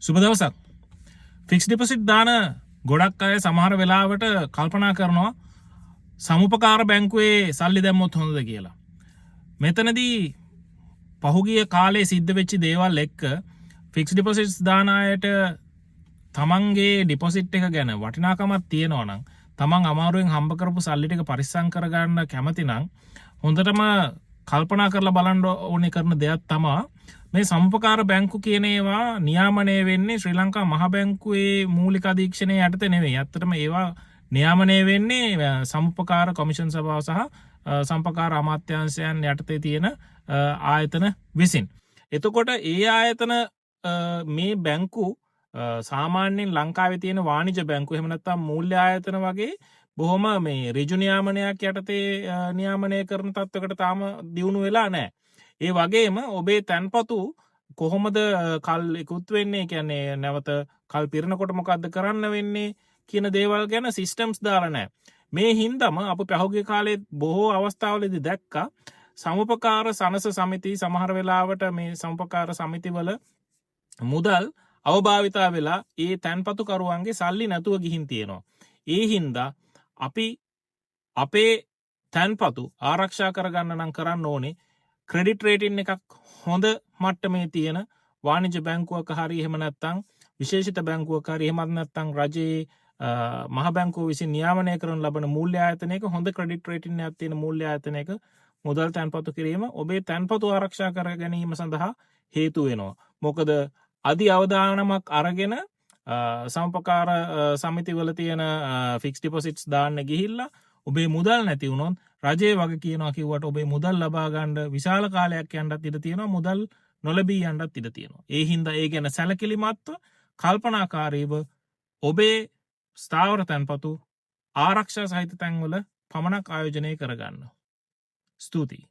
සුබ දවසක්. Fix deposit දාන ගොඩක් අය සමහර වෙලාවට කල්පනා කරනවා සමුපකාර බැංකුවේ සල්ලි දැම්මොත් හොඳද කියලා. මෙතනදී පහුගිය කාලේ සිද්ධ වෙච්ච දේවල් එක්ක ෆික්ස් ඩිපොසිට්ස් දාන අයට තමන්ගේ ඩිපොසිට් එක ගැන වටිනාකමක් තියෙනවා නම් තමන් අමාරුවෙන් හම්බ කරපු සල්ලි ටික පරිස්සම් කරගන්න කැමති නම් හොඳටම කල්පනා කරලා බලන්න ඕනේ කරන දෙයක් තමයි මේ සමුපකාර බැංකු කියන ඒවා නියාමනය වෙන්නේ ශ්‍රී ලංකා මහ බැංකුවේ මූලික අධීක්ෂණය යටතේ නෙවෙයි. ඇත්තටම ඒවා නියාමනය වෙන්නේ සමුපකාර කොමිෂන් සභාව සහ සම්පකාර අමාත්‍යාංශයන් යටතේ තියෙන ආයතන විසින්. එතකොට ඒ ආයතන මේ බැංකු සාමාන්‍යයෙන් ලංකාවේ තියෙන වාණිජ බැංකු එහෙම නැත්නම් මූල්‍ය ආයතන වගේ බොහොම මේ ඍජු නියාමනයක් යටතේ නියාමනය කරන තත්වයකට තාම දියුණු වෙලා නැහැ. ඒ වගේම ඔබේ තැන්පතු කොහොමද කල් ඉක්ුත් වෙන්නේ, කියන්නේ නැවත කල් පිරෙනකොට මොකද්ද කරන්න වෙන්නේ කියන දේවල් ගැන සිස්ටම්ස් දාලා නැහැ. මේ හින්දාම අපි පහුගිය කාලේ බොහෝ අවස්ථාවලදී දැක්කා සමුපකාර සනස සමිති සමහර වෙලාවට මේ සමුපකාර සමිතිවල මුදල් අවභාවිතා වෙලා ඒ තැන්පතු කරුවන්ගේ සල්ලි නැතුව ගිහින් තියෙනවා. ඒ හින්දා අපි අපේ තැන්පතු ආරක්ෂා කරගන්න නම් කරන්න ඕනේ ක්‍රෙඩිට් රේටින් එකක් හොඳ මට්ටමේ තියෙන වාණිජ බැංකුවක හරි එහෙම නැත්නම් විශේෂිත බැංකුවක හරි එහෙමත් නැත්නම් රජයේ මහ බැංකුව විසින් නියාමනය කරන ලබන මූල්‍ය ආයතනයක හොඳ ක්‍රෙඩිට් රේටින් එකක් තියෙන මූල්‍ය ආයතනයක මුදල් තැන්පතු කිරීම ඔබේ තැන්පතු ආරක්ෂා කර ගැනීම සඳහා හේතු වෙනවා. මොකද අධි අවදානමක් අරගෙන සම්පකාර සමිතිවල තියෙන ෆික්ස් ඩිපොසිට්ස් දාන්න ගිහිල්ලා ඔබේ මුදල් නැති වුණොත් රජයේ වගේ කියනවා කිව්වට ඔබේ මුදල් ලබා ගන්න විශාල කාලයක් යන්නත් ඉඩ තියෙනවා, මුදල් නොලැබී යන්නත් ඉඩ තියෙනවා. ඒ හින්දා ඒ ගැන සැලකිලිමත්ව කල්පනාකාරීව ඔබේ ස්ථාවර තැන්පතු ආරක්ෂා සහිත තැන්වල පමණක් ආයෝජනය කරගන්න. ස්තුතියි.